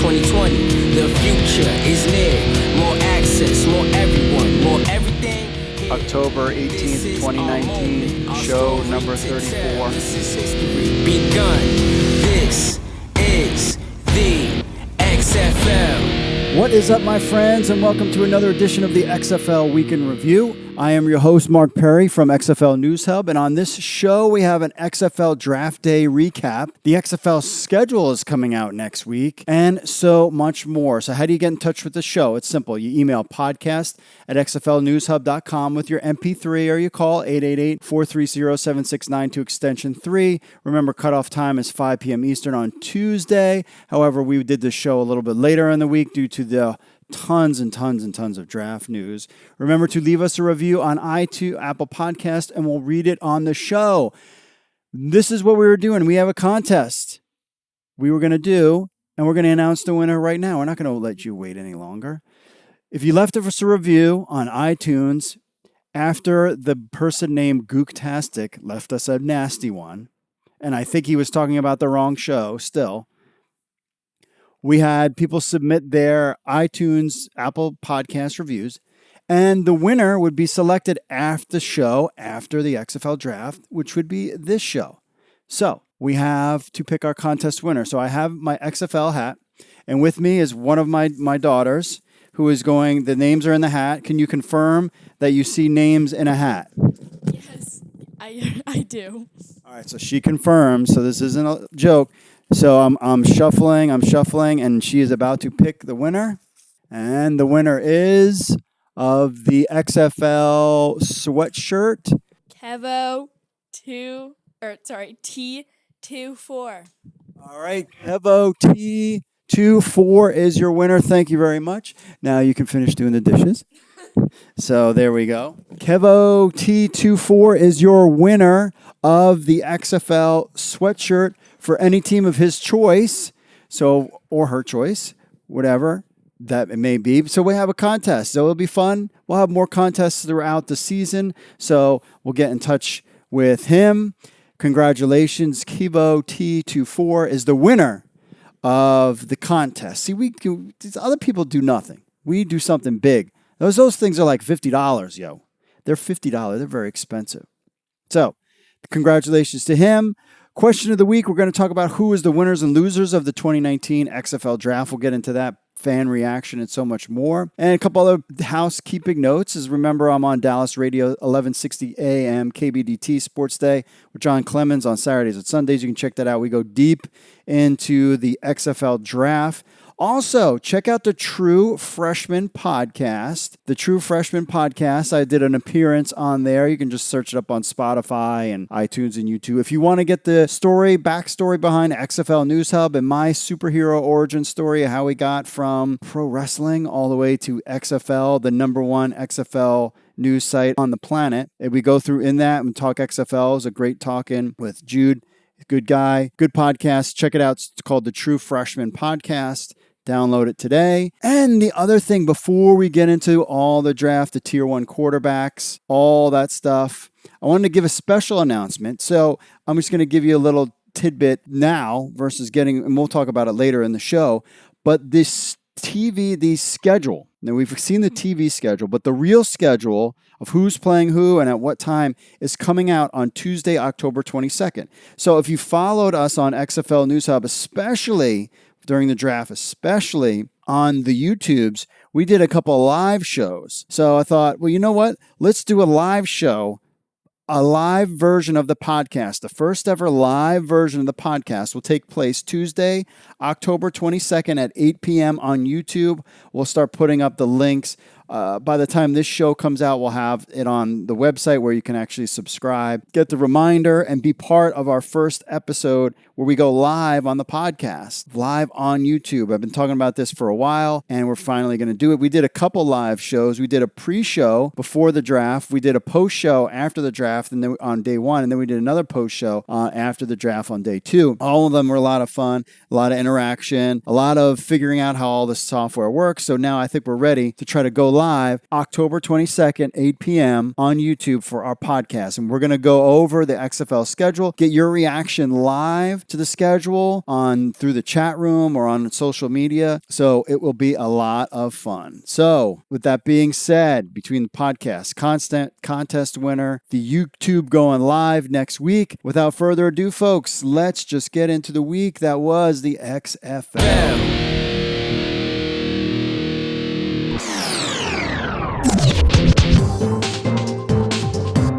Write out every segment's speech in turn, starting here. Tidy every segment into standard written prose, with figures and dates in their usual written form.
2020, the future is near. More access, more everyone, more everything. October 18th, 2019, show number 34. This is history begun. This is the XFL. What is up, my friends, and welcome to another edition of the XFL Week in Review. I am your host, Mark Perry from XFL News Hub, and on this show, we have an XFL Draft Day recap. The XFL schedule is coming out next week, and so much more. So how do you get in touch with the show? It's simple. You email podcast@xflnewshub.com with your MP3, or you call 888-430-7692 extension 3. Remember, cutoff time is 5 p.m. Eastern on Tuesday. However, we did the show a little bit later in the week due to the tons of draft news. Remember to leave us a review on iTunes, Apple Podcast, and we'll read it on the show. This is what we were doing. We have a contest we were going to do, and we're going to announce the winner right now. We're not going to let you wait any longer. If you left us a review on iTunes after the person named Gooktastic left us a nasty one, and I think he was talking about the wrong show still, we had people submit their iTunes, Apple Podcast reviews, and the winner would be selected after the show, after the XFL draft, which would be this show. So we have to pick our contest winner. So I have my XFL hat, and with me is one of my daughters who is going, the names are in the hat. Can you confirm that you see names in a hat? Yes, I do. All right, so she confirms, so this isn't a joke. So I'm shuffling, and she is about to pick the winner. And the winner is of the XFL sweatshirt. Kevo T24. All right, Kevo T24 is your winner. Thank you very much. Now you can finish doing the dishes. So there we go. Kevo T24 is your winner of the XFL sweatshirt for any team of his choice, so or her choice, whatever that it may be. So we have a contest. So it'll be fun. We'll have more contests throughout the season. So we'll get in touch with him. Congratulations, Kevo T24 is the winner of the contest. See, these other people do nothing. We do something big. Those things are like $50, yo. They're $50. They're very expensive. So congratulations to him. Question of the week, we're going to talk about who is the winners and losers of the 2019 XFL draft. We'll get into that, fan reaction, and so much more. And a couple other housekeeping notes is, remember, I'm on Dallas Radio, 1160 AM, KBDT Sports Day with John Clemens on Saturdays and Sundays. You can check that out. We go deep into the XFL draft. Also, check out the True Freshman Podcast. The True Freshman Podcast, I did an appearance on there. You can just search it up on Spotify and iTunes and YouTube. If you want to get the backstory behind XFL News Hub and my superhero origin story, how we got from pro wrestling all the way to XFL, the number one XFL news site on the planet. And we go through in that and talk XFL. It was a great talking with Jude. Good guy, good podcast. Check it out. It's called the True Freshman Podcast. Download it today. And the other thing, before we get into all the draft, the tier 1 quarterbacks, all that stuff, I wanted to give a special announcement. So I'm just going to give you a little tidbit now versus and we'll talk about it later in the show. But the schedule, now we've seen the TV schedule, but the real schedule of who's playing who and at what time is coming out on Tuesday, October 22nd. So if you followed us on XFL News Hub, especially during the draft, especially on the YouTubes, we did a couple live shows. So I thought, well, you know what? Let's do a live show, a live version of the podcast. The first ever live version of the podcast will take place Tuesday, October 22nd at 8 p.m. on YouTube. We'll start putting up the links. By the time this show comes out, we'll have it on the website where you can actually subscribe, get the reminder, and be part of our first episode where we go live on the podcast, live on YouTube. I've been talking about this for a while, and we're finally going to do it. We did a couple live shows. We did a pre-show before the draft. We did a post-show after the draft and then on day 1, and then we did another post-show after the draft on day 2. All of them were a lot of fun, a lot of interaction, a lot of figuring out how all this software works. So now I think we're ready to try to go live live October 22nd, 8 p.m. on YouTube for our podcast. And we're going to go over the XFL schedule, get your reaction live to the schedule through the chat room or on social media. So it will be a lot of fun. So with that being said, between the podcast, constant contest winner, the YouTube going live next week, without further ado, folks, let's just get into the week that was the XFL.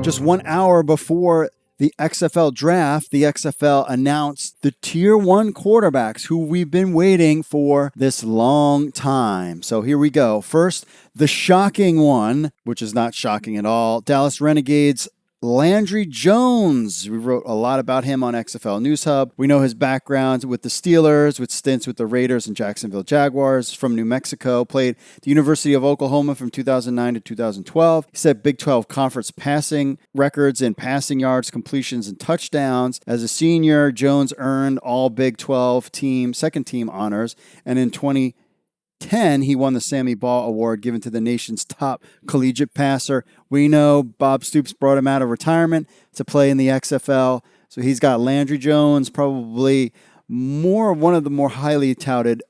Just 1 hour before the XFL draft, the XFL announced the Tier 1 quarterbacks who we've been waiting for this long time. So here we go. First, the shocking one, which is not shocking at all, Dallas Renegades Landry Jones. We wrote a lot about him on XFL News Hub. We know his background with the Steelers, with stints with the Raiders and Jacksonville Jaguars, from New Mexico, played at the University of Oklahoma from 2009 to 2012. He set Big 12 conference passing records in passing yards, completions, and touchdowns. As a senior, Jones earned all Big 12 second team honors, and in 2010, he won the Sammy Baugh Award given to the nation's top collegiate passer. We know Bob Stoops brought him out of retirement to play in the XFL. So he's got Landry Jones, probably one of the more highly touted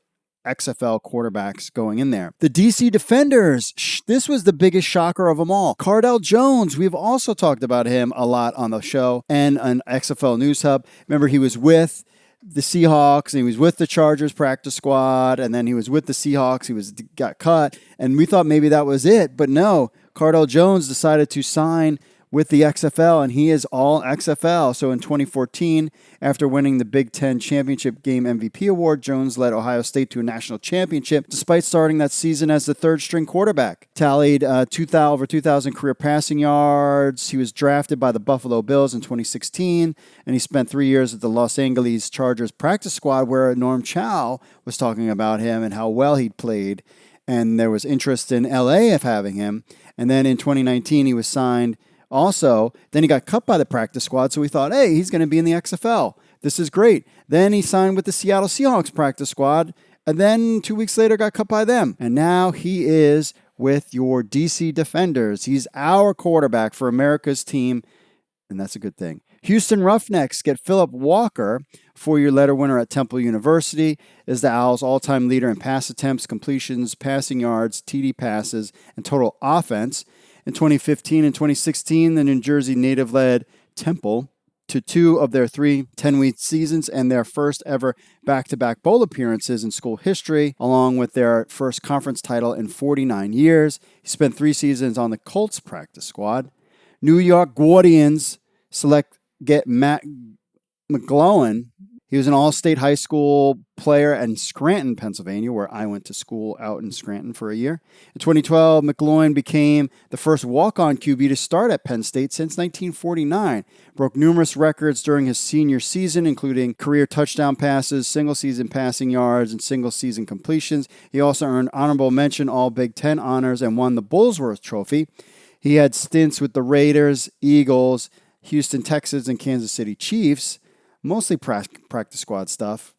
XFL quarterbacks going in there. The DC Defenders, this was the biggest shocker of them all. Cardell Jones, we've also talked about him a lot on the show and on XFL News Hub. Remember, he was with the Seahawks, and he was with the Chargers practice squad, and then he was with the Seahawks. He got cut, and we thought maybe that was it, but no. Cardell Jones decided to sign with the XFL, and he is all XFL. So in 2014, after winning the Big Ten Championship Game MVP award, Jones led Ohio State to a national championship, despite starting that season as the third-string quarterback. Tallied over 2,000 career passing yards. He was drafted by the Buffalo Bills in 2016, and he spent 3 years at the Los Angeles Chargers practice squad, where Norm Chow was talking about him and how well he'd played, and there was interest in LA of having him. And then in 2019, he was signed also. Then he got cut by the practice squad, so we thought, hey, he's going to be in the XFL. This is great. Then he signed with the Seattle Seahawks practice squad, and then 2 weeks later got cut by them. And now he is with your DC Defenders. He's our quarterback for America's team, and that's a good thing. Houston Roughnecks get Philip Walker, four-year letter winner at Temple University, is the Owls' all-time leader in pass attempts, completions, passing yards, TD passes, and total offense. In 2015 and 2016, the New Jersey native led Temple to two of their 3 10-week seasons and their first ever back-to-back bowl appearances in school history, along with their first conference title in 49 years. He spent 3 seasons on the Colts practice squad. New York Guardians get Matt McGlowan. He was an all-state high school player in Scranton, Pennsylvania, where I went to school out in Scranton for a year. In 2012, McGlowan became the first walk-on QB to start at Penn State since 1949. Broke numerous records during his senior season, including career touchdown passes, single-season passing yards, and single-season completions. He also earned honorable mention All Big Ten honors and won the Bullsworth Trophy. He had stints with the Raiders, Eagles, Houston Texans, and Kansas City Chiefs. Mostly practice squad stuff.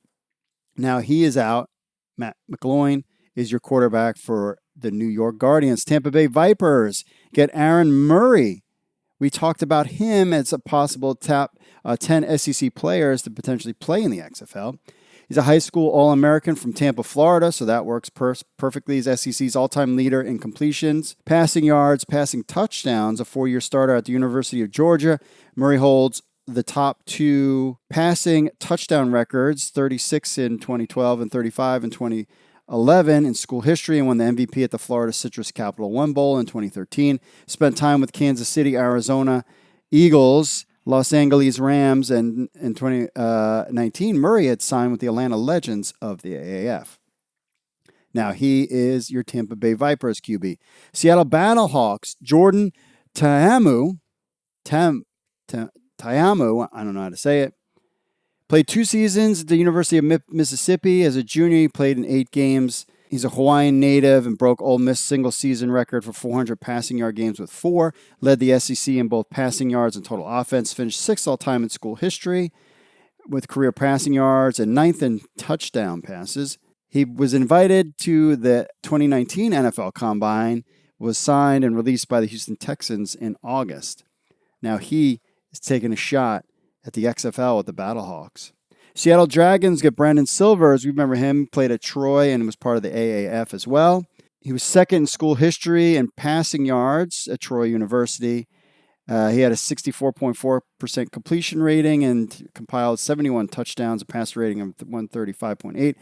Now he is out. Matt McGlowan is your quarterback for the New York Guardians. Tampa Bay Vipers get Aaron Murray. We talked about him as a possible top 10 SEC players to potentially play in the XFL. He's a high school All-American from Tampa, Florida, so that works perfectly. He's SEC's all-time leader in completions, passing yards, passing touchdowns, a 4-year starter at the University of Georgia. Murray holds the top 2 passing touchdown records, 36 in 2012 and 35 in 2011 in school history, and won the MVP at the Florida Citrus Capital One Bowl in 2013. Spent time with Kansas City, Arizona Eagles, Los Angeles Rams, and in 2019, Murray had signed with the Atlanta Legends of the AAF. Now he is your Tampa Bay Vipers QB. Seattle Battlehawks, Jordan Ta'amu, I don't know how to say it. Played 2 seasons at the University of Mississippi. As a junior, he played in 8 games. He's a Hawaiian native and broke Ole Miss single-season record for 400 passing yard games with 4. Led the SEC in both passing yards and total offense. Finished 6th all-time in school history with career passing yards and 9th in touchdown passes. He was invited to the 2019 NFL Combine was signed and released by the Houston Texans in August. Now he is taking a shot at the XFL with the Battlehawks. Seattle Dragons get Brandon Silvers. We remember him, played at Troy and was part of the AAF as well. He was second in school history and passing yards at Troy University. He had a 64.4% completion rating and compiled 71 touchdowns, a passer rating of 135.8.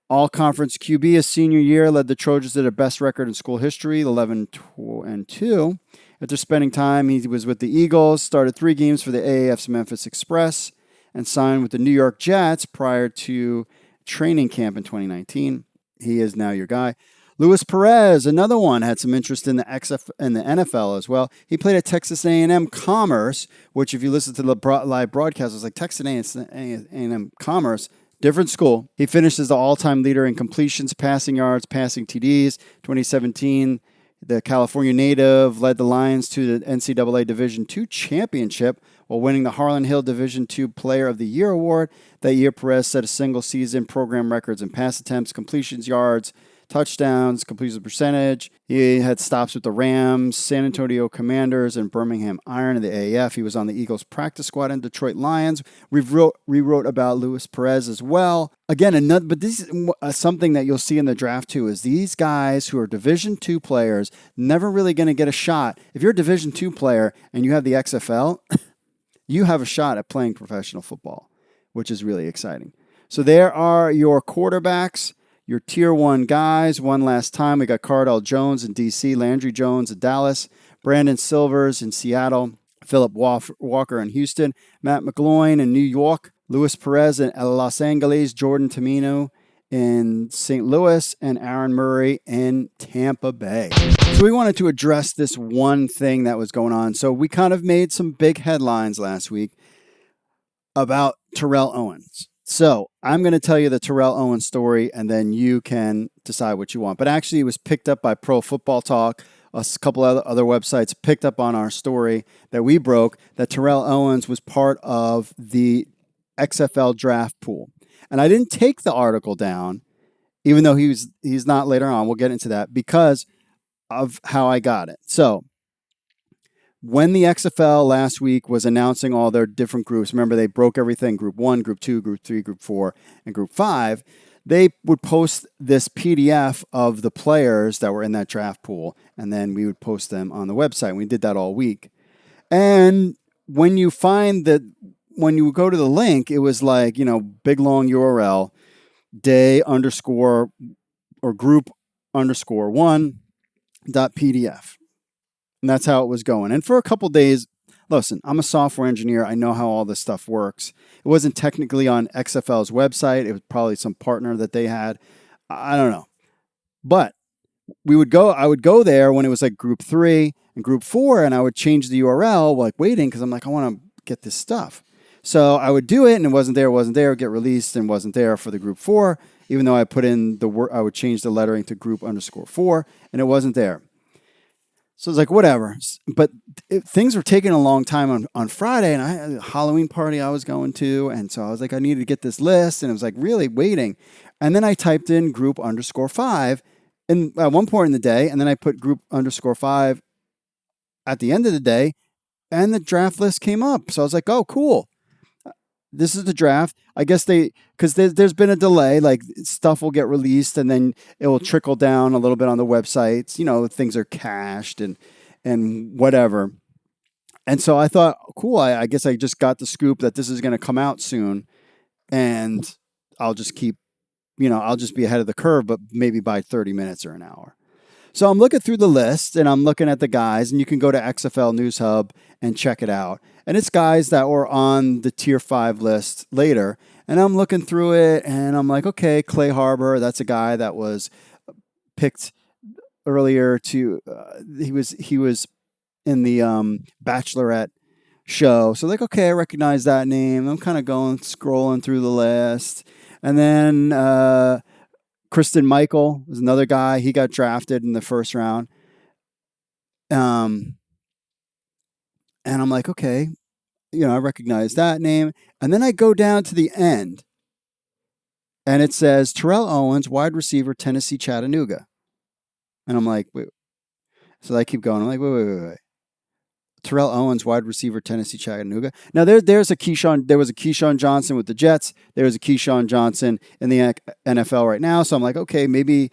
All-conference QB his senior year, led the Trojans to their best record in school history, 11-2. After spending time, he was with the Eagles, started 3 games for the AAF's Memphis Express, and signed with the New York Jets prior to training camp in 2019. He is now your guy. Luis Perez, another one, had some interest in the NFL as well. He played at Texas A&M Commerce, which if you listen to the live broadcast, was like Texas A&M Commerce, different school. He finished as the all-time leader in completions, passing yards, passing TDs. 2017, the California native led the Lions to the NCAA Division II championship while winning the Harlan Hill Division II Player of the Year award. That year, Perez set a single-season program records in pass attempts, completions, yards, touchdowns, completion percentage. He had stops with the Rams, San Antonio Commanders, and Birmingham Iron in the AAF. He was on the Eagles practice squad and Detroit Lions. We rewrote about Luis Perez as well. Again, but this is something that you'll see in the draft too, is these guys who are Division II players never really going to get a shot. If you're a Division II player and you have the XFL, you have a shot at playing professional football, which is really exciting. So there are your quarterbacks. Your Tier 1 guys, one last time. We got Cardell Jones in D.C., Landry Jones in Dallas, Brandon Silvers in Seattle, Philip Walker in Houston, Matt McGloin in New York, Luis Perez in Los Angeles, Jordan Tamino in St. Louis, and Aaron Murray in Tampa Bay. So we wanted to address this one thing that was going on. So we kind of made some big headlines last week about Terrell Owens. So I'm going to tell you the Terrell Owens story, and then you can decide what you want. But actually, it was picked up by Pro Football Talk. A couple other websites picked up on our story that we broke, that Terrell Owens was part of the XFL draft pool. And I didn't take the article down, even though he's not later on. We'll get into that because of how I got it. So when the XFL last week was announcing all their different groups, remember they broke everything, Group 1, Group 2, Group 3, Group 4, and Group 5, they would post this PDF of the players that were in that draft pool, and then we would post them on the website. We did that all week. And when you go to the link, it was like, big long URL, group_1.pdf. And that's how it was going. And for a couple days, listen, I'm a software engineer. I know how all this stuff works. It wasn't technically on XFL's website. It was probably some partner that they had. I don't know. But I would go there when it was like Group 3 and Group 4, and I would change the URL, like waiting, because I'm like, I want to get this stuff. So I would do it, and it wasn't there, get released, and wasn't there for the Group 4, even though I put in the word, I would change the lettering to Group_4, and it wasn't there. So it's like, whatever. But things were taking a long time on Friday, and I had a Halloween party I was going to. And so I was like, I needed to get this list. And it was like really waiting. And then I typed in Group_5 at one point in the day. And then I put Group_5 at the end of the day. And the draft list came up. So I was like, oh, cool. This is the draft. I guess because there's been a delay, like stuff will get released and then it will trickle down a little bit on the websites. Things are cached and whatever. And so I thought, cool, I guess I just got the scoop that this is going to come out soon and I'll just keep, I'll just be ahead of the curve, but maybe by 30 minutes or an hour. So I'm looking through the list and I'm looking at the guys, and you can go to XFL News Hub and check it out. And it's guys that were on the Tier 5 list later. And I'm looking through it and I'm like, okay, Clay Harbor, that's a guy that was picked earlier he was in the Bachelorette show. So like, okay, I recognize that name. I'm kind of scrolling through the list. And then Kristen Michael was another guy. He got drafted in the first round. And I'm like, okay, I recognize that name. And then I go down to the end and it says Terrell Owens, wide receiver, Tennessee Chattanooga. And I'm like, wait. So I keep going. I'm like, wait. Terrell Owens, wide receiver, Tennessee, Chattanooga. Now there was a Keyshawn Johnson with the Jets. There was a Keyshawn Johnson in the NFL right now. So I'm like, okay, maybe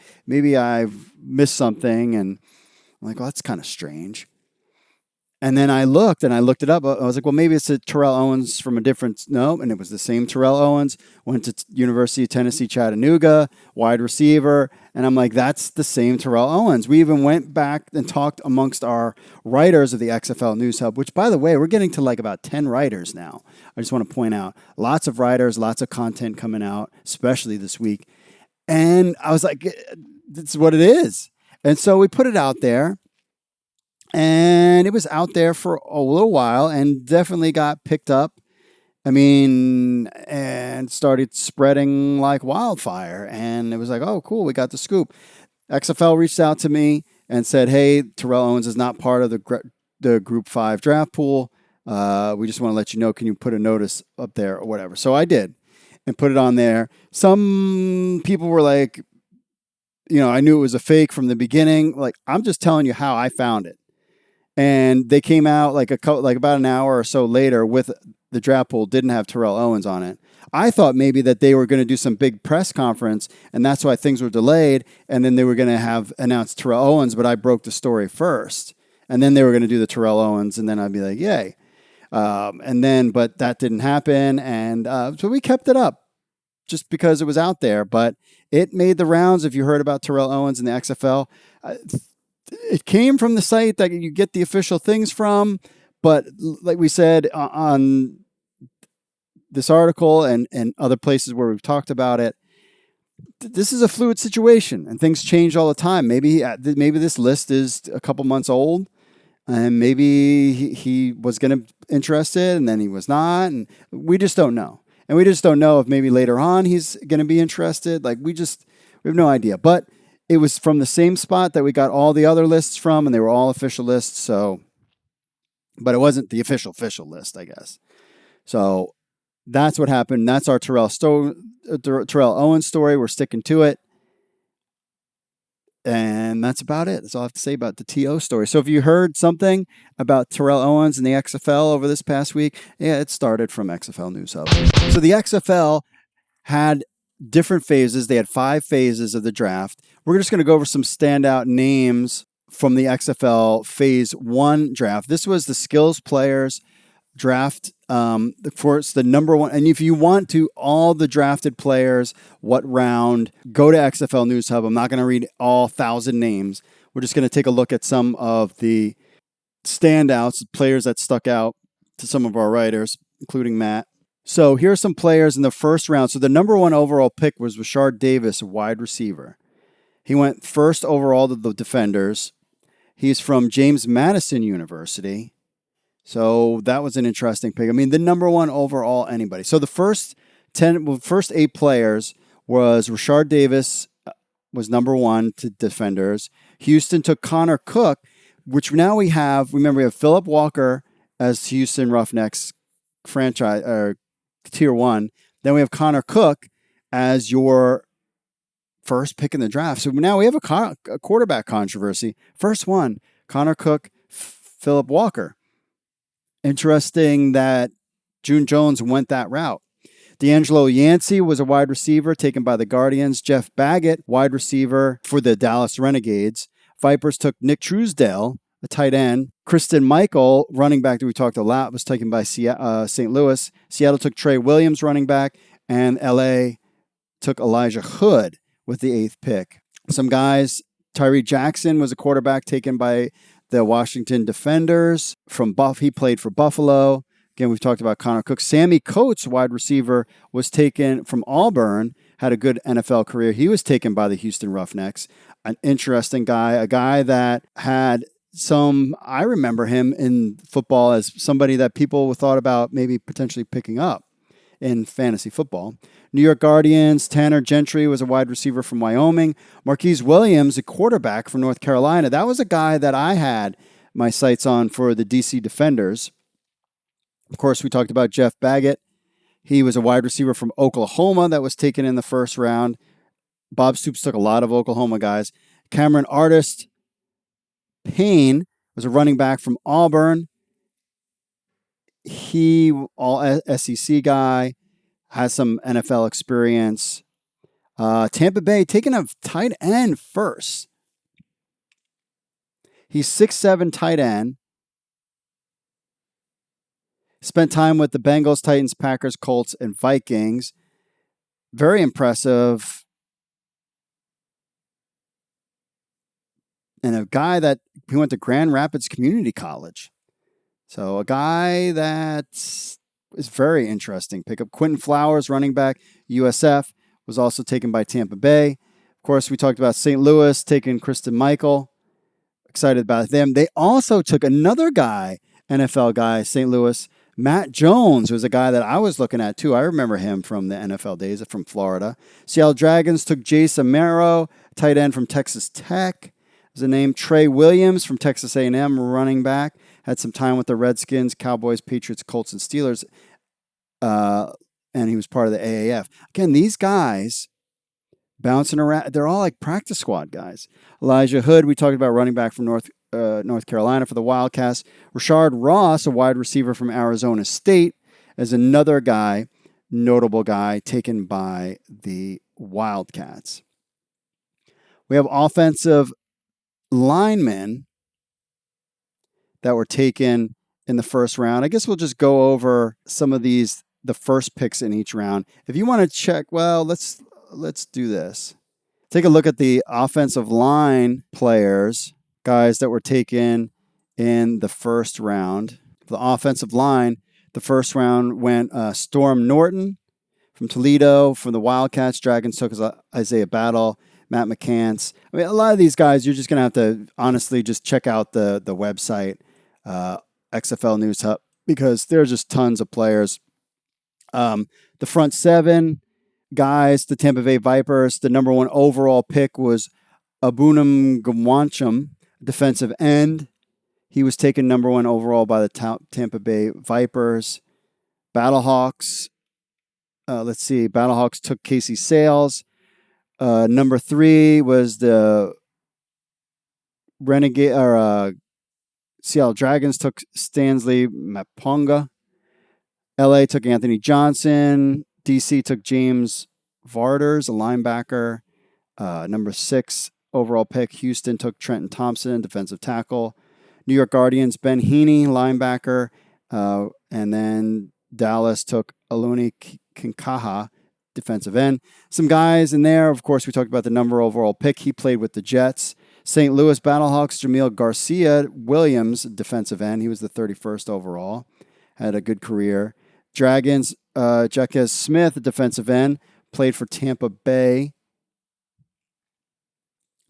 I've missed something, and I'm like, well, that's kind of strange. And then I looked it up. I was like, well, maybe it's a Terrell Owens from a different, no, and it was the same Terrell Owens, went to University of Tennessee, Chattanooga, wide receiver. And I'm like, that's the same Terrell Owens. We even went back and talked amongst our writers of the XFL News Hub, which, by the way, we're getting to like about 10 writers now. I just want to point out lots of writers, lots of content coming out, especially this week. And I was like, this is what it is. And so we put it out there. And it was out there for a little while and definitely got picked up. I mean, and started spreading like wildfire. And it was like, oh, cool, we got the scoop. XFL reached out to me and said, hey, Terrell Owens is not part of the Group 5 draft pool. We just want to let you know, can you put a notice up there or whatever? So I did and put it on there. Some people were like, I knew it was a fake from the beginning. Like, I'm just telling you how I found it. And they came out like about an hour or so later with the draft pool didn't have Terrell Owens on it. I thought maybe that they were going to do some big press conference, and that's why things were delayed. And then they were going to have announced Terrell Owens, but I broke the story first. And then they were going to do the Terrell Owens, and then I'd be like, yay. But that didn't happen. And so we kept it up just because it was out there. But it made the rounds. If you heard about Terrell Owens in the XFL, it came from the site that you get the official things from, but like we said on this article and other places where we've talked about it, this is a fluid situation and things change all the time. Maybe this list is a couple months old, and maybe he was going to interested and then he was not, and we just don't know. And we just don't know if maybe later on he's going to be interested. Like we have no idea, but it was from the same spot that we got all the other lists from, and they were all official lists. So, but it wasn't the official list, I guess. So that's what happened. That's our Terrell Owens story. We're sticking to it. And that's about it. That's all I have to say about the TO story. So if you heard something about Terrell Owens and the XFL over this past week, yeah, it started from XFL News Hub. So the XFL had different phases. They had 5 phases of the draft. We're just going to go over some standout names from the XFL Phase 1 draft. This was the skills players draft. It's the number 1. And if you want to, all the drafted players, what round, go to XFL News Hub. I'm not going to read all 1,000 names. We're just going to take a look at some of the standouts, players that stuck out to some of our writers, including Matt. So here are some players in the first round. So the number 1 overall pick was Rashard Davis, a wide receiver. He went first overall to the Defenders. He's from James Madison University. So that was an interesting pick. I mean, the number 1 overall anybody. So the first 8 players was Rashard Davis was number 1 to Defenders. Houston took Connor Cook, which now we have Philip Walker as Houston Roughnecks franchise or Tier 1. Then we have Connor Cook as your first pick in the draft. So now we have a quarterback controversy. First one, Connor Cook, Philip Walker. Interesting that June Jones went that route. D'Angelo Yancey was a wide receiver taken by the Guardians. Jeff Baggett, wide receiver for the Dallas Renegades. Vipers took Nick Truesdale, a tight end. Kristen Michael, running back that we talked a lot, was taken by St. Louis. Seattle took Trey Williams, running back. And LA took Elijah Hood with the 8th pick. Some guys, Tyree Jackson was a quarterback taken by the Washington Defenders. He played for Buffalo. Again, we've talked about Connor Cook. Sammy Coates, wide receiver, was taken from Auburn, had a good NFL career. He was taken by the Houston Roughnecks. An interesting guy, a guy that had I remember him in football as somebody that people thought about maybe potentially picking up in fantasy football. New York Guardians, Tanner Gentry was a wide receiver from Wyoming. Marquise Williams, a quarterback from North Carolina. That was a guy that I had my sights on for the DC Defenders. Of course, we talked about Jeff Baggett. He was a wide receiver from Oklahoma that was taken in the first round. Bob Stoops took a lot of Oklahoma guys. Cameron Artist, Payne was a running back from Auburn. He, all SEC guy, has some NFL experience. Tampa Bay taking a tight end first. He's 6'7" tight end. Spent time with the Bengals, Titans, Packers, Colts, and Vikings. Very impressive. And a guy that he went to Grand Rapids Community College. So a guy that is very interesting. Pick up Quentin Flowers, running back, USF, was also taken by Tampa Bay. Of course, we talked about St. Louis taking Kristen Michael. Excited about them. They also took another guy, NFL guy, St. Louis, Matt Jones, was a guy that I was looking at too. I remember him from the NFL days from Florida. Seattle Dragons took Jace Amaro, tight end from Texas Tech. There's a name, Trey Williams from Texas A&M, running back. Had some time with the Redskins, Cowboys, Patriots, Colts, and Steelers. And he was part of the AAF. Again, these guys bouncing around, they're all like practice squad guys. Elijah Hood, we talked about, running back from North Carolina for the Wildcats. Rashard Ross, a wide receiver from Arizona State, is another guy, notable guy, taken by the Wildcats. We have offensive linemen that were taken in the first round. I guess we'll just go over some of these, the first picks in each round. If you want to check, well, let's do this. Take a look at the offensive line players, guys that were taken in the first round. For the offensive line, the first round went Storm Norton from Toledo. From the Wildcats, Dragons took Isaiah Battle, Matt McCants. I mean, a lot of these guys, you're just going to have to honestly just check out the website, XFL News Hub, because there's just tons of players. The front seven guys, the Tampa Bay Vipers, the number 1 overall pick was Abunam Gwancham, defensive end. He was taken number 1 overall by the Tampa Bay Vipers. Battlehawks, Battlehawks took Casey Sales. Number 3 was the Seattle Dragons took Stanley Maponga. LA took Anthony Johnson. DC took James Varders, a linebacker. Number 6 overall pick. Houston took Trenton Thompson, defensive tackle. New York Guardians, Ben Heaney, linebacker. And then Dallas took Aluni Kinkaha, defensive end. Some guys in there, of course, we talked about the number overall pick. He played with the Jets. St. Louis Battlehawks, Jamil Garcia Williams, defensive end. He was the 31st overall. Had a good career. Dragons, Jaquez Smith, defensive end, played for Tampa Bay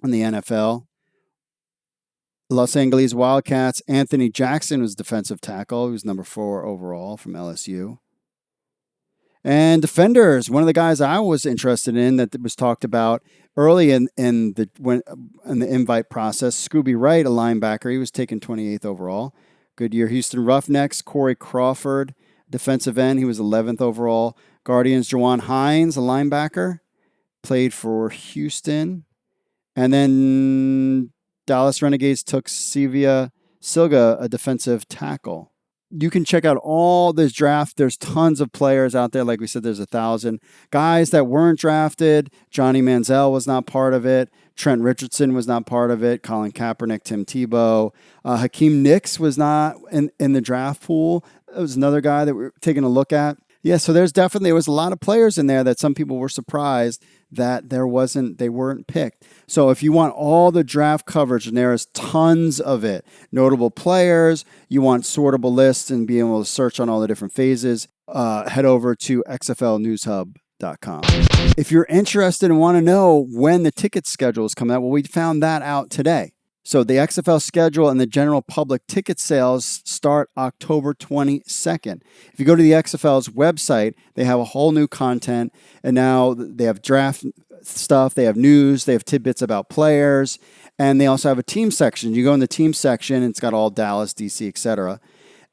in the NFL. Los Angeles Wildcats, Anthony Jackson was defensive tackle. He was number 4 overall from LSU. And defenders, one of the guys I was interested in that was talked about early in the invite process, Scooby Wright, a linebacker. He was taken 28th overall. Good year. Houston Roughnecks, Corey Crawford, defensive end. He was 11th overall. Guardians, Jawan Hines, a linebacker, played for Houston. And then Dallas Renegades took Silvia Silga, a defensive tackle. You can check out all this draft. There's tons of players out there. Like we said, there's 1,000. Guys that weren't drafted. Johnny Manziel was not part of it. Trent Richardson was not part of it. Colin Kaepernick, Tim Tebow. Hakeem Nicks was not in the draft pool. That was another guy that we're taking a look at. Yeah, so there was a lot of players in there that some people were surprised that they weren't picked. So if you want all the draft coverage, and there is tons of it, notable players, you want sortable lists and being able to search on all the different phases, head over to xflnewshub.com. If you're interested and want to know when the ticket schedule is coming out, well, we found that out today. So the XFL schedule and the general public ticket sales start October 22nd. If you go to the XFL's website, they have a whole new content, and now they have draft stuff, they have news, they have tidbits about players, and they also have a team section. You go in the team section, and it's got all Dallas, DC, etc.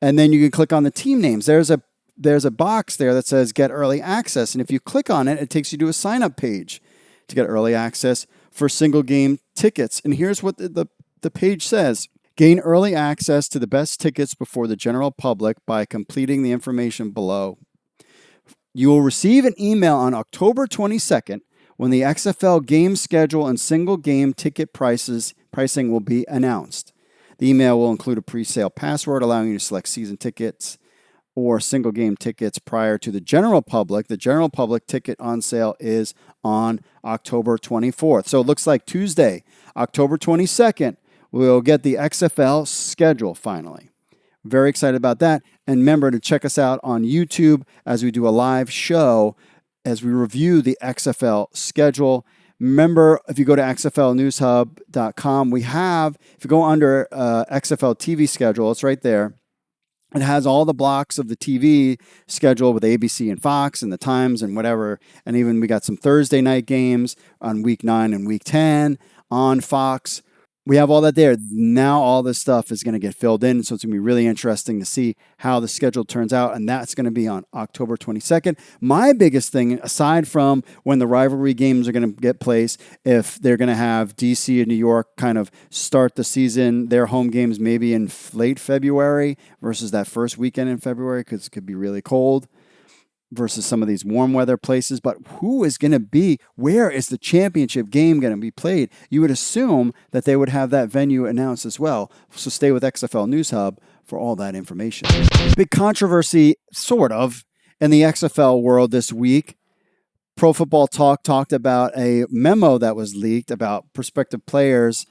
And then you can click on the team names. There's a box there that says Get Early Access, and if you click on it, it takes you to a sign-up page to get early access for single game tickets. And here's what the page says. Gain early access to the best tickets before the general public by completing the information below. You will receive an email on October 22nd when the XFL game schedule and single game ticket pricing will be announced. The email will include a pre-sale password allowing you to select season tickets or single game tickets prior to the general public. The general public ticket on sale is on October 24th. So it looks like Tuesday, October 22nd, we'll get the XFL schedule finally. Very excited about that. And remember to check us out on YouTube as we do a live show as we review the XFL schedule. Remember, if you go to xflnewshub.com, we have, if you go under XFL TV schedule, it's right there. It has all the blocks of the TV schedule with ABC and Fox and the times and whatever. And even we got some Thursday night games on week 9 and week 10 on Fox. We have all that there. Now all this stuff is going to get filled in. So it's going to be really interesting to see how the schedule turns out. And that's going to be on October 22nd. My biggest thing, aside from when the rivalry games are going to get placed, if they're going to have DC and New York kind of start the season, their home games maybe in late February versus that first weekend in February because it could be really cold, versus some of these warm weather places. But who is going to be, where is the championship game going to be played? You would assume that they would have that venue announced as well. So stay with XFL News Hub for all that information. Big controversy, sort of, in the XFL world this week. Pro Football Talk talked about a memo that was leaked about prospective players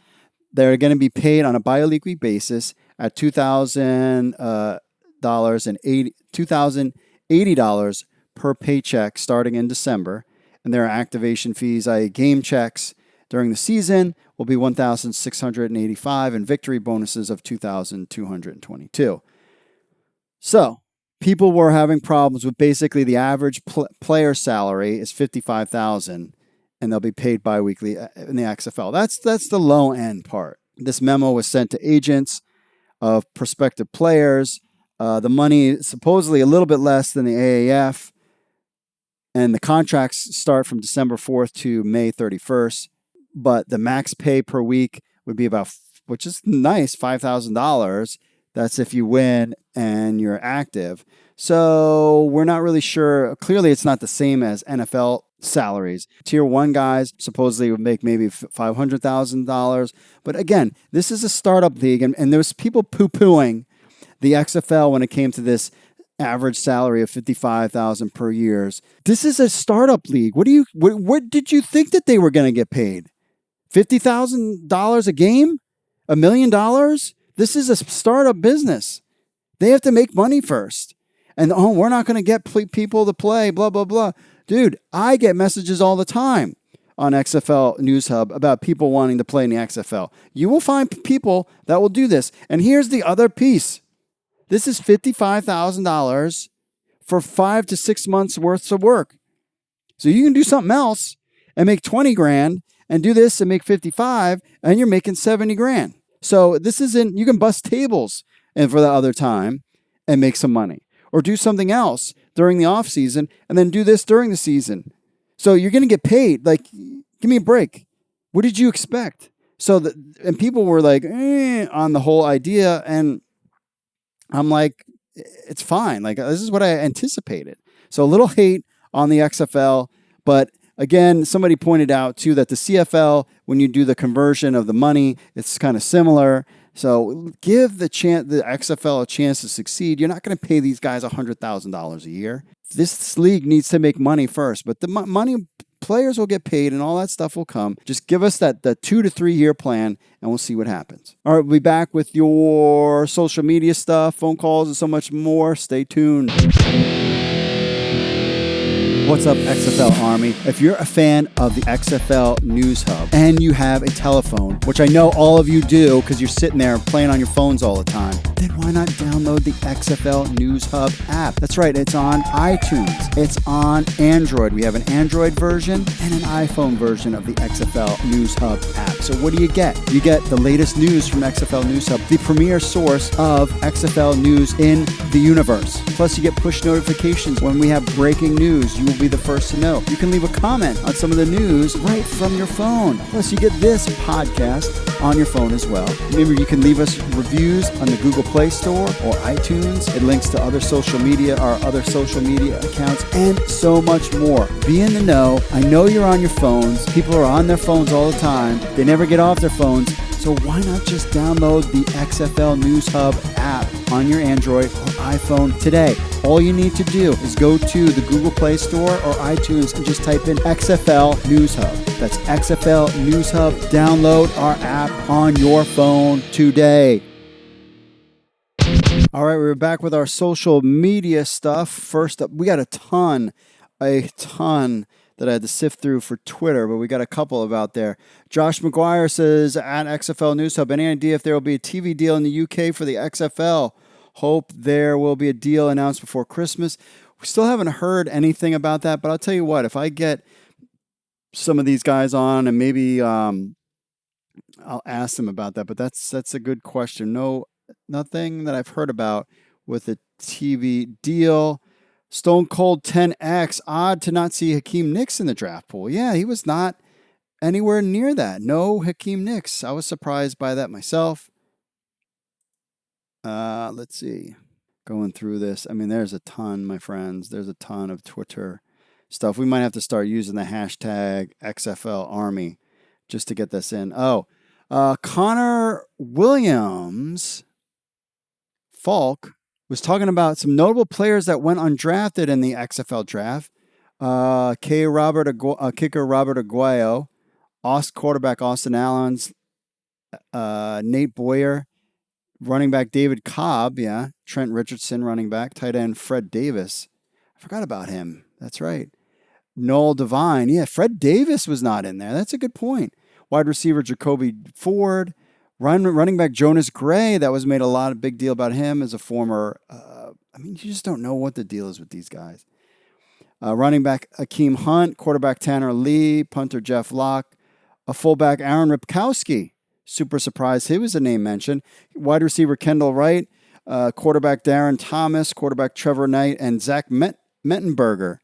that are going to be paid on a bi-weekly basis at $2,080 per paycheck starting in December, and their activation fees, i.e. game checks during the season, will be $1,685 and victory bonuses of $2,222. So people were having problems with basically the average player salary is $55,000, and they'll be paid biweekly in the XFL. That's the low end part. This memo was sent to agents of prospective players. The money is supposedly a little bit less than the AAF, and the contracts start from December 4th to May 31st, but the max pay per week would be about, which is nice, $5,000. That's if you win and you're active. So we're not really sure. Clearly, it's not the same as NFL salaries. Tier 1 guys supposedly would make maybe $500,000. But again, this is a startup league, and there's people poo-pooing the XFL when it came to this average salary of $55,000 per year. This is a startup league. What did you think that they were going to get paid? $50,000 a game? $1 million? This is a startup business. They have to make money first. And we're not going to get people to play, blah, blah, blah. Dude, I get messages all the time on XFL News Hub about people wanting to play in the XFL. You will find people that will do this. And here's the other piece. This is $55,000 for 5 to 6 months worth of work. So you can do something else and make 20 grand and do this and make 55 and you're making 70 grand. So this isn't, you can bust tables and for the other time and make some money, or do something else during the off season and then do this during the season. So you're going to get paid. Like, give me a break. What did you expect? And people were like, on the whole idea. And I'm like, it's fine. Like, this is what I anticipated. So a little hate on the XFL. But again, somebody pointed out too that the CFL, when you do the conversion of the money, it's kind of similar. So give the XFL a chance to succeed. You're not going to pay these guys $100,000 a year. This league needs to make money first. But the money, players will get paid and all that stuff will come. Just give us the 2 to 3 year plan and we'll see what happens. All right, we'll be back with your social media stuff, phone calls, and so much more. Stay tuned. What's up, XFL Army? If you're a fan of the XFL News Hub and you have a telephone, which I know all of you do because you're sitting there playing on your phones all the time, then why not download the XFL News Hub app? That's right, it's on iTunes. It's on Android. We have an Android version and an iPhone version of the XFL News Hub app. So what do you get? You get the latest news from XFL News Hub, the premier source of XFL news in the universe. Plus, you get push notifications when we have breaking news. You will be the first to know. You can leave a comment on some of the news right from your phone. Plus, you get this podcast on your phone as well. Remember, you can leave us reviews on the Google Play Store or iTunes. It links to other social media, our other social media accounts, and so much more. Be in the know. I know you're on your phones. People are on their phones all the time. They never get off their phones. So why not just download the XFL News Hub app on your Android or iPhone today? All you need to do is go to the Google Play Store or iTunes and just type in XFL News Hub. That's XFL News Hub. Download our app on your phone today. All right, we're back with our social media stuff. First up, we got a ton that I had to sift through for Twitter, but we got a couple of out there. Josh McGuire says, at XFL News Hub, any idea if there will be a TV deal in the UK for the XFL? Hope there will be a deal announced before Christmas. We still haven't heard anything about that, but I'll tell you what, if I get some of these guys on and maybe I'll ask them about that, but that's a good question. No, nothing that I've heard about with a TV deal. Stone Cold 10X, odd to not see Hakeem Nicks in the draft pool. Yeah, he was not anywhere near that. No Hakeem Nicks. I was surprised by that myself. Let's see. Going through this. I mean, there's a ton, my friends. There's a ton of Twitter stuff. We might have to start using the hashtag XFL Army just to get this in. Connor Williams Falk was talking about some notable players that went undrafted in the XFL draft. Kicker Robert Aguayo, quarterback Austin Allens, Nate Boyer, running back David Cobb, Trent Richardson, running back, tight end Fred Davis. I forgot about him. That's right. Noel Devine. Fred Davis was not in there. That's a good point. Wide receiver Jacoby Ford. Running back Jonas Gray, that was made a lot of big deal about him as a former, you just don't know what the deal is with these guys. Running back Akeem Hunt, quarterback Tanner Lee, punter Jeff Locke, a fullback Aaron Ripkowski. Super surprised he was a name mentioned. Wide receiver Kendall Wright, quarterback Darren Thomas, quarterback Trevor Knight, and Zach Mettenberger.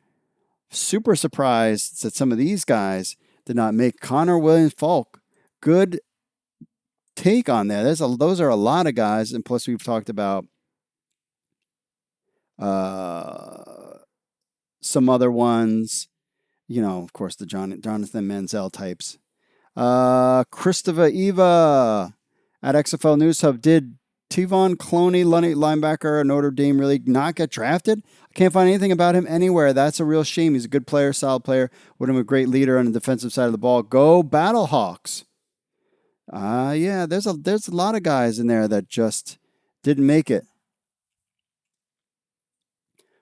Super surprised that some of these guys did not make. Connor Williams Falk, good take on there. Those are a lot of guys, and plus we've talked about some other ones. Of course, the Jonathan Manziel types. Christopher Eva at XFL News Hub. Did Tevon Clooney, linebacker at Notre Dame, really not get drafted? I can't find anything about him anywhere. That's a real shame. He's a good player, solid player. Would have been a great leader on the defensive side of the ball. Go Battlehawks. There's a lot of guys in there that just didn't make it.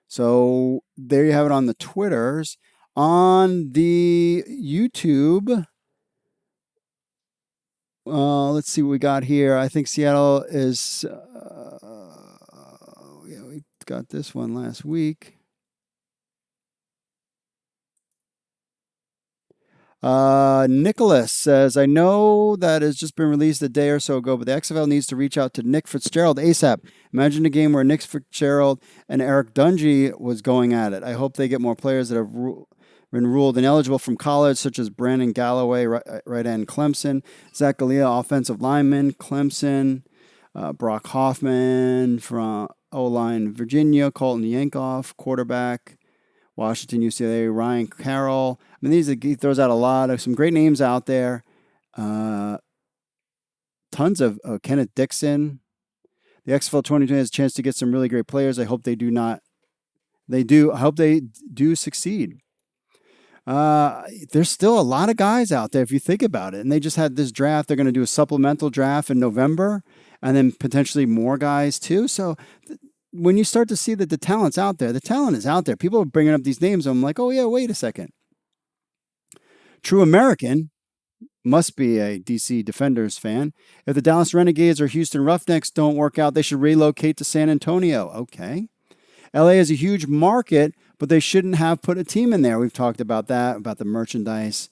So there you have it on the Twitters. On the YouTube, let's see what we got here. I think Seattle is, we got this one last week. Nicholas says, I know that has just been released a day or so ago, but the XFL needs to reach out to Nick Fitzgerald ASAP. Imagine a game where Nick Fitzgerald and Eric Dungy was going at it. I hope they get more players that have been ruled ineligible from college, such as Brandon Galloway, right end Clemson, Zach Galea, offensive lineman, Clemson, Brock Hoffman from O-line Virginia, Colton Yankoff, quarterback, Washington, UCLA, Ryan Carroll. He throws out a lot of some great names out there. Tons of Kenneth Dixon. The XFL 2020 has a chance to get some really great players. I hope they do. I hope they do succeed. There's still a lot of guys out there if you think about it. And they just had this draft. They're going to do a supplemental draft in November and then potentially more guys too. So when you start to see that the talent's out there, the talent is out there. People are bringing up these names. And I'm like, oh yeah, wait a second. True American, must be a DC Defenders fan. If the Dallas Renegades or Houston Roughnecks don't work out, they should relocate to San Antonio. Okay. LA is a huge market, but they shouldn't have put a team in there. We've talked about that, about the merchandise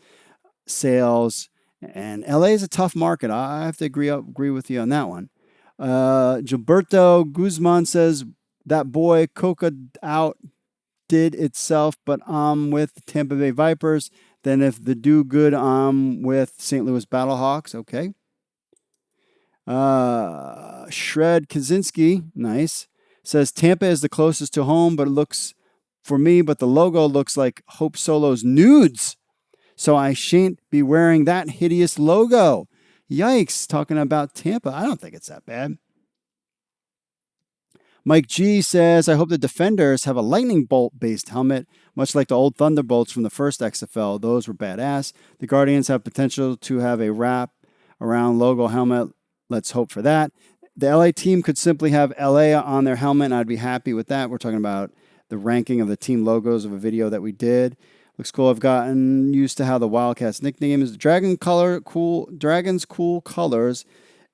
sales. And LA is a tough market. I have to agree with you on that one. Gilberto Guzman says that boy Coca out did itself, but I'm with Tampa Bay Vipers. Then if the do good, I'm with St. Louis Battlehawks. Okay. Shred Kaczynski, nice, says Tampa is the closest to home, but it looks for me, but the logo looks like Hope Solo's nudes. So I shan't be wearing that hideous logo. Yikes, talking about Tampa. I don't think it's that bad. Mike G says, I hope the Defenders have a lightning bolt-based helmet, much like the old Thunderbolts from the first XFL. Those were badass. The Guardians have potential to have a wrap around logo helmet. Let's hope for that. The LA team could simply have LA on their helmet, and I'd be happy with that. We're talking about the ranking of the team logos of a video that we did. Looks cool. I've gotten used to how the Wildcats nickname is Dragons cool colors.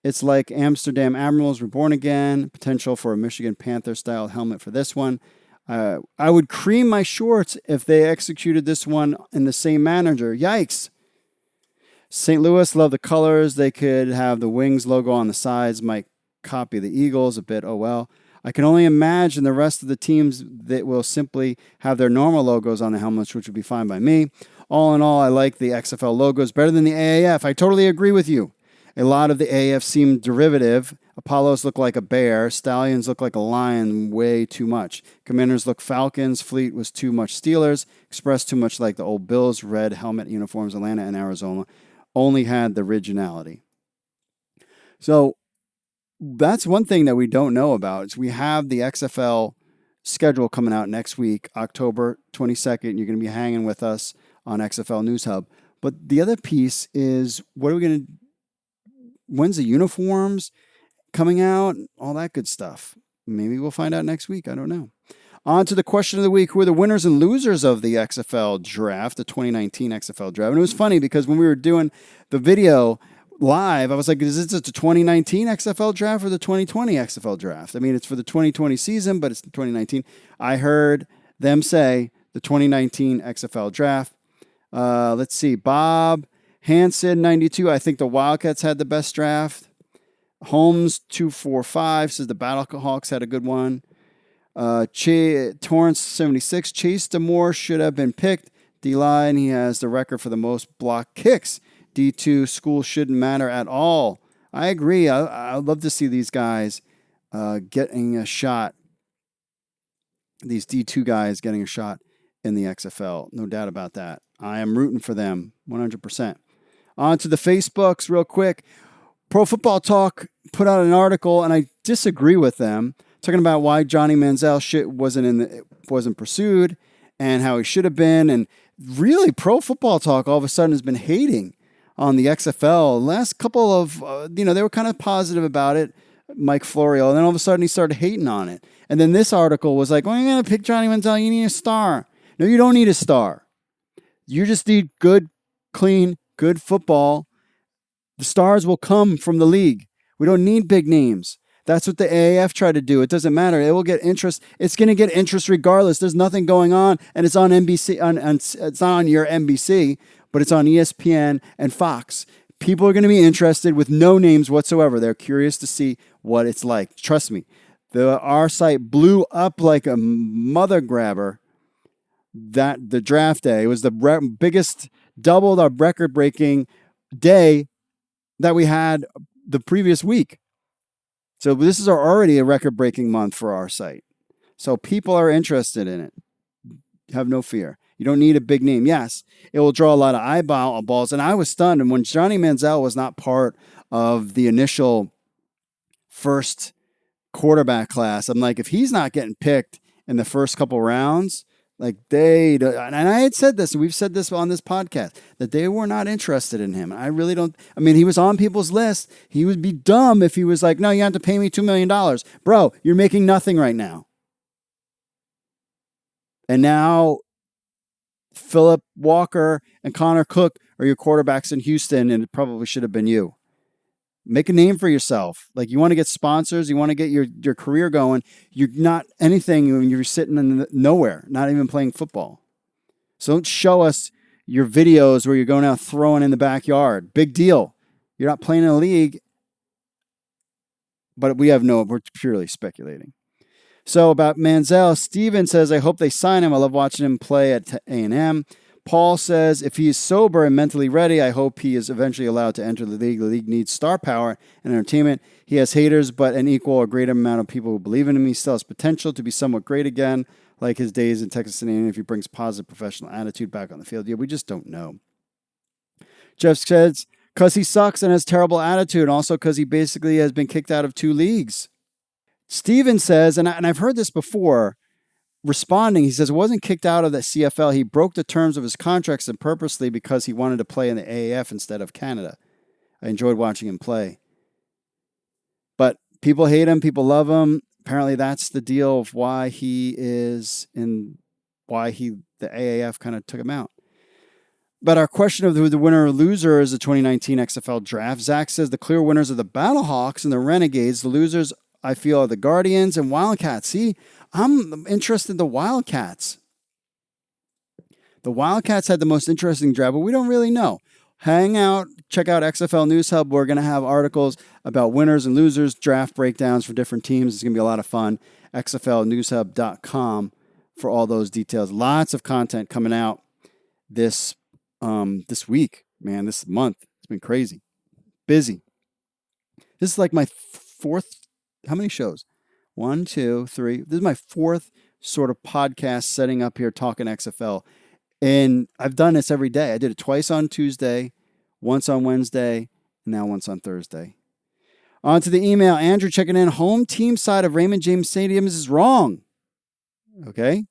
It's like Amsterdam Admirals Reborn Again. Potential for a Michigan Panther style helmet for this one. I would cream my shorts if they executed this one in the same manager. Yikes. St. Louis, love the colors. They could have the Wings logo on the sides. Might copy the Eagles a bit. Oh well. I can only imagine the rest of the teams that will simply have their normal logos on the helmets, which would be fine by me. All in all, I like the XFL logos better than the AAF. I totally agree with you. A lot of the AAF seem derivative. Apollos look like a bear. Stallions look like a lion way too much. Commanders look Falcons. Fleet was too much Steelers. Express too much like the old Bills. Red helmet uniforms. Atlanta and Arizona only had the originality. So that's one thing that we don't know about. Is we have the XFL schedule coming out next week, October 22nd. You're going to be hanging with us on XFL News Hub. But the other piece is, what are we going to, when's the uniforms coming out? All that good stuff. Maybe we'll find out next week. I don't know. On to the question of the week. Who are the winners and losers of the XFL draft, the 2019 XFL draft? And it was funny because when we were doing the video live, I was like, is this the 2019 XFL draft or the 2020 XFL draft? I mean, it's for the 2020 season, but it's the 2019. I heard them say the 2019 XFL draft. Let's see. Bob Hansen, 92. I think the Wildcats had the best draft. Holmes, 245, says the Battlehawks had a good one. Torrance, 76. Chase Demore should have been picked. D-line, he has the record for the most block kicks. D2 school shouldn't matter at all. I agree. I'd love to see these guys getting a shot. These D2 guys getting a shot in the XFL. No doubt about that. I am rooting for them 100%. On to the Facebooks real quick. Pro Football Talk put out an article, and I disagree with them, talking about why Johnny Manziel wasn't pursued and how he should have been. And really, Pro Football Talk all of a sudden has been hating on the XFL. Last couple of, they were kind of positive about it, Mike Florio, and then all of a sudden he started hating on it. And then this article was like, well, you're going to pick Johnny Manziel, you need a star. No, you don't need a star. You just need good, clean, good football. The stars will come from the league. We don't need big names. That's what the AAF tried to do. It doesn't matter. It will get interest. It's going to get interest regardless. There's nothing going on, and it's on NBC. It's not on your NBC, but it's on ESPN and Fox. People are going to be interested with no names whatsoever. They're curious to see what it's like. Trust me. Our site blew up like a mother grabber the draft day. It was the biggest, doubled our record-breaking day that we had the previous week. So this is already a record-breaking month for our site. So people are interested in it. Have no fear. You don't need a big name. Yes, it will draw a lot of eyeballs. And I was stunned. And when Johnny Manziel was not part of the initial first quarterback class, I'm like, if he's not getting picked in the first couple rounds, like and I had said this, and we've said this on this podcast, that they were not interested in him. I really don't. I mean, he was on people's list. He would be dumb if he was like, no, you have to pay me $2 million. Bro, you're making nothing right now. And now Philip Walker and Connor Cook or your quarterback's in Houston and it probably should have been you. Make a name for yourself. Like, you want to get sponsors, you want to get your career going. You're not anything when you're sitting in nowhere, not even playing football. So don't show us your videos where you're going out throwing in the backyard. Big deal. You're not playing in a league, but we're purely speculating. So about Manziel, Steven says, I hope they sign him. I love watching him play at A&M. Paul says, if he is sober and mentally ready, I hope he is eventually allowed to enter the league. The league needs star power and entertainment. He has haters, but an equal or greater amount of people who believe in him. He still has potential to be somewhat great again, like his days in Texas A&M, if he brings positive professional attitude back on the field. Yeah, we just don't know. Jeff says, because he sucks and has terrible attitude, and also because he basically has been kicked out of 2 leagues. Steven says, and I've heard this before, responding, he says, it wasn't kicked out of the CFL. He broke the terms of his contracts and purposely because he wanted to play in the AAF instead of Canada. I enjoyed watching him play. But people hate him. People love him. Apparently that's the deal of why the AAF kind of took him out. But our question of who the winner or loser is the 2019 XFL draft. Zach says the clear winners are the Battlehawks and the Renegades. The losers, I feel, are the Guardians and Wildcats. See, I'm interested in the Wildcats. The Wildcats had the most interesting draft, but we don't really know. Hang out, check out XFL News Hub. We're going to have articles about winners and losers, draft breakdowns for different teams. It's going to be a lot of fun. XFLnewshub.com for all those details. Lots of content coming out this week, man, this month. It's been crazy. Busy. This is like my 4th, how many shows? 1, 2, 3. This is my 4th sort of podcast setting up here talking XFL. And I've done this every day. I did it twice on Tuesday, once on Wednesday, and now once on Thursday. On to the email. Andrew checking in. Home team side of Raymond James Stadiums is wrong. Okay?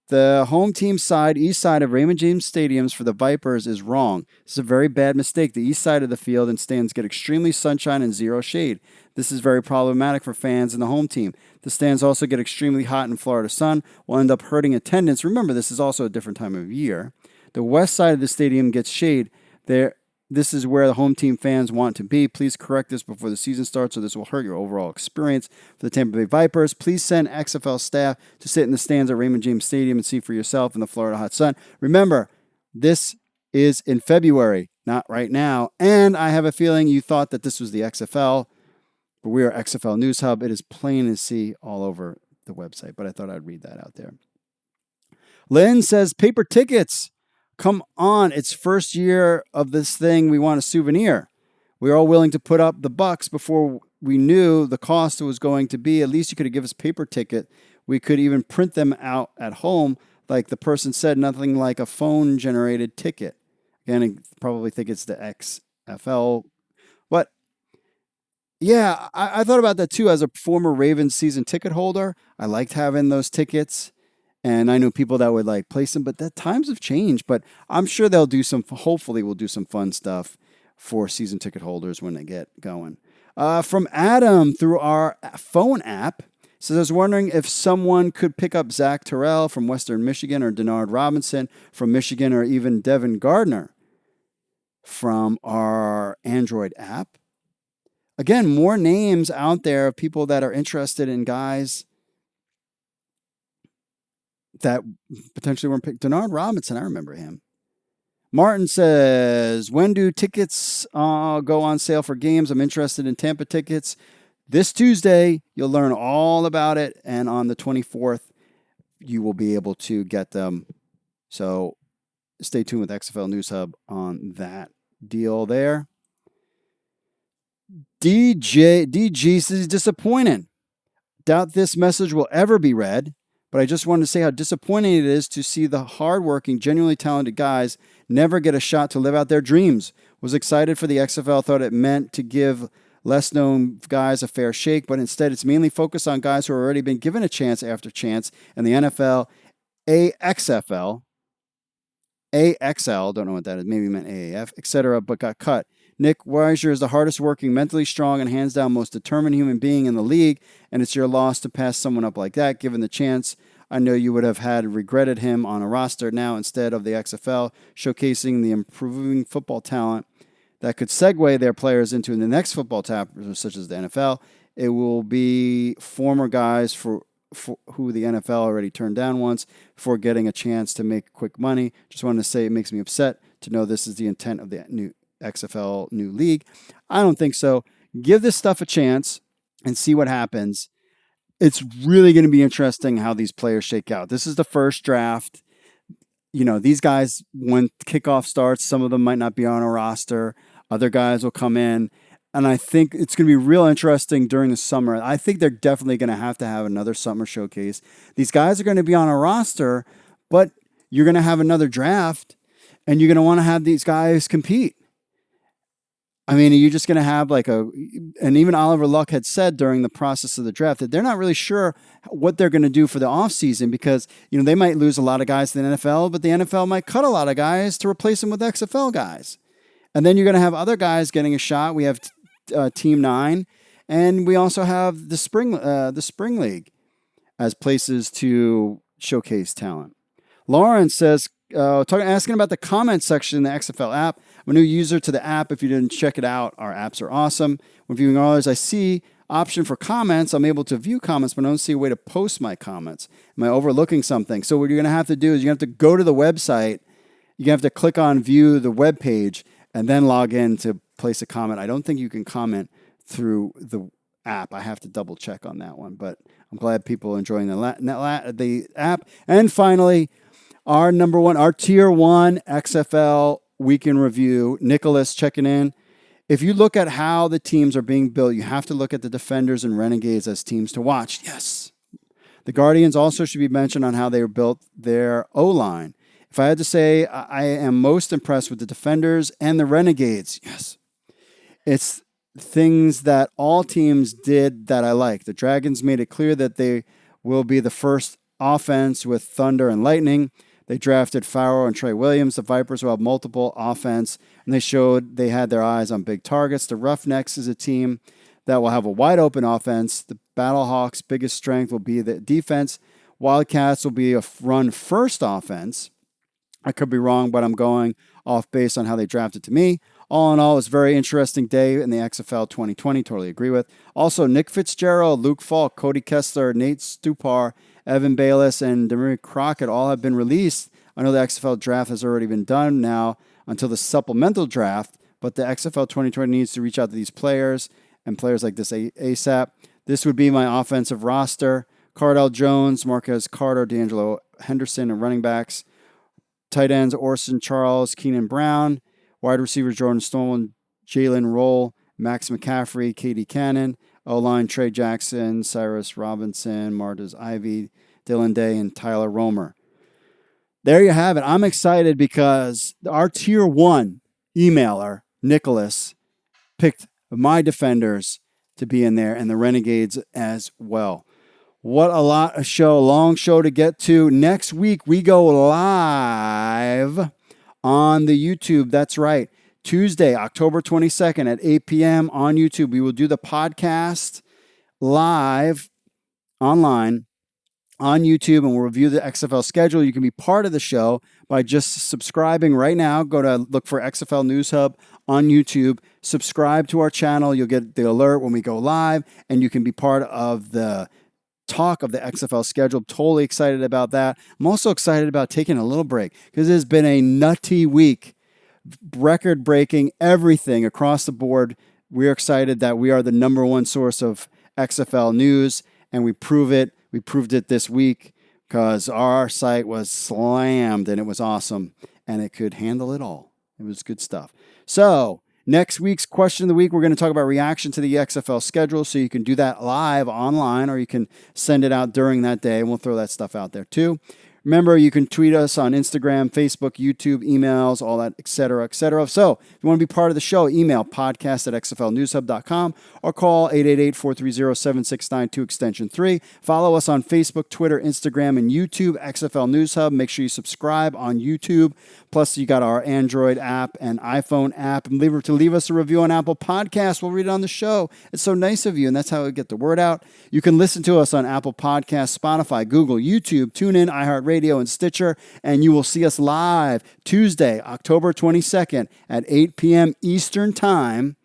The home team side, east side of Raymond James Stadiums for the Vipers is wrong. This is a very bad mistake. The east side of the field and stands get extremely sunshine and zero shade. This is very problematic for fans and the home team. The stands also get extremely hot in Florida sun, will end up hurting attendance. Remember, this is also a different time of year. The west side of the stadium gets shade. This is where the home team fans want to be. Please correct this before the season starts, so this will hurt your overall experience. For the Tampa Bay Vipers, please send XFL staff to sit in the stands at Raymond James Stadium and see for yourself in the Florida hot sun. Remember, this is in February, not right now. And I have a feeling you thought that this was the XFL, but we are XFL News Hub. It is plain to see all over the website, but I thought I'd read that out there. Lynn says, paper tickets. Come on, it's first year of this thing. We want a souvenir. We were all willing to put up the bucks before we knew the cost was going to be. At least you could have given us paper ticket. We could even print them out at home. Like the person said, nothing like a phone-generated ticket. Again, I probably think it's the XFL. But, yeah, I thought about that too. As a former Ravens season ticket holder, I liked having those tickets. And I knew people that would like place them, but times have changed. But I'm sure hopefully we'll do some fun stuff for season ticket holders when they get going. From Adam through our phone app, says, I was wondering if someone could pick up Zach Terrell from Western Michigan or Denard Robinson from Michigan or even Devin Gardner from our Android app. Again, more names out there of people that are interested in guys that potentially weren't picked. Denard Robinson, I remember him. Martin says, when do tickets go on sale for games? I'm interested in Tampa tickets. This Tuesday, you'll learn all about it. And on the 24th, you will be able to get them. So stay tuned with XFL News Hub on that deal there. DG says, disappointing. Doubt this message will ever be read. But I just wanted to say how disappointing it is to see the hardworking, genuinely talented guys never get a shot to live out their dreams. Was excited for the XFL, thought it meant to give less known guys a fair shake, but instead it's mainly focused on guys who have already been given a chance after chance. And the NFL, XFL, AXL, don't know what that is, maybe meant AAF, etc., but got cut. Nick Weiser is the hardest working, mentally strong, and hands down most determined human being in the league, and it's your loss to pass someone up like that, given the chance I know you would have had regretted him on a roster now instead of the XFL, showcasing the improving football talent that could segue their players into the next football chapter, such as the NFL. It will be former guys for who the NFL already turned down once before getting a chance to make quick money. Just wanted to say it makes me upset to know this is the intent of the new XFL new league. I don't think so. Give this stuff a chance and see what happens. It's really going to be interesting how these players shake out. This is the first draft. You know, these guys, when kickoff starts, some of them might not be on a roster. Other guys will come in. And I think it's going to be real interesting during the summer. I think they're definitely going to have another summer showcase. These guys are going to be on a roster, but you're going to have another draft, and you're going to want to have these guys compete. I mean, you're just going to have and even Oliver Luck had said during the process of the draft that they're not really sure what they're going to do for the offseason because, you know, they might lose a lot of guys to the NFL, but the NFL might cut a lot of guys to replace them with XFL guys. And then you're going to have other guys getting a shot. We have Team 9, and we also have the Spring League as places to showcase talent. Lauren says, asking about the comment section in the XFL app. I'm a new user to the app. If you didn't check it out, our apps are awesome. When viewing others, I see option for comments. I'm able to view comments, but I don't see a way to post my comments. Am I overlooking something? So what you're going to have to do is you have to go to the website. You have to click on view the web page and then log in to place a comment. I don't think you can comment through the app. I have to double check on that one, but I'm glad people are enjoying the app. And finally, our tier 1 XFL week in review. Nicholas checking in. If you look at how the teams are being built, you have to look at the Defenders and Renegades as teams to watch. Yes. The Guardians also should be mentioned on how they built their O-line. If I had to say, I am most impressed with the Defenders and the Renegades. Yes. It's things that all teams did that I like. The Dragons made it clear that they will be the first offense with Thunder and Lightning. They drafted Farrell and Trey Williams. The Vipers will have multiple offense, and they showed they had their eyes on big targets. The Roughnecks is a team that will have a wide-open offense. The Battlehawks' biggest strength will be the defense. Wildcats will be a run-first offense. I could be wrong, but I'm going off based on how they drafted to me. All in all, it was a very interesting day in the XFL 2020. Totally agree with. Also, Nick Fitzgerald, Luke Falk, Cody Kessler, Nate Stupar, Evan Bayless, and Demary Crockett all have been released. I know the XFL draft has already been done now until the supplemental draft, but the XFL 2020 needs to reach out to these players and players like this ASAP. This would be my offensive roster. Cardell Jones, Marquez Carter, D'Angelo Henderson, and running backs. Tight ends, Orson Charles, Keenan Brown. Wide receivers, Jordan Stone, Jalen Roll, Max McCaffrey, Katie Cannon. O-line, Trey Jackson, Cyrus Robinson, Martez Ivy, Dylan Day, and Tyler Romer. There you have it. I'm excited because our tier 1 emailer, Nicholas, picked my Defenders to be in there and the Renegades as well. What a long show to get to. Next week, we go live on the YouTube. That's right. Tuesday, October 22nd at 8 p.m. on YouTube. We will do the podcast live online on YouTube, and we'll review the XFL schedule. You can be part of the show by just subscribing right now. Go to look for XFL News Hub on YouTube. Subscribe to our channel. You'll get the alert when we go live, and you can be part of the talk of the XFL schedule. Totally excited about that. I'm also excited about taking a little break because it's been a nutty week. Record-breaking everything across the board. We're excited that we are the number 1 source of XFL news, and we prove it. We proved it this week because our site was slammed, and it was awesome, and it could handle it all. It was good stuff. So next week's question of the week, we're going to talk about reaction to the XFL schedule, so you can do that live online, or you can send it out during that day, and we'll throw that stuff out there too. Remember, you can tweet us on Instagram, Facebook, YouTube, emails, all that, et cetera, et cetera. So if you want to be part of the show, email podcast@xflnewshub.com or call 888-430-7692 extension 3. Follow us on Facebook, Twitter, Instagram, and YouTube, XFL News Hub. Make sure you subscribe on YouTube. Plus, you got our Android app and iPhone app. And leave us a review on Apple Podcasts. We'll read it on the show. It's so nice of you, and that's how we get the word out. You can listen to us on Apple Podcasts, Spotify, Google, YouTube, TuneIn, iHeartRadio, and Stitcher. And you will see us live Tuesday, October 22nd at 8 p.m. Eastern Time.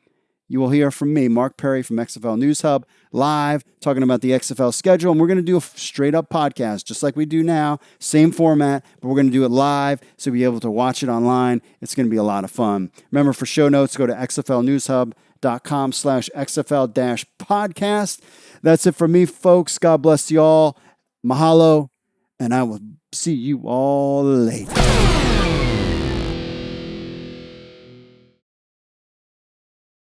You will hear from me, Mark Perry from XFL News Hub, live talking about the XFL schedule. And we're going to do a straight-up podcast, just like we do now. Same format, but we're going to do it live so you'll be able to watch it online. It's going to be a lot of fun. Remember, for show notes, go to xflnewshub.com/XFL-podcast. That's it for me, folks. God bless you all. Mahalo, and I will see you all later.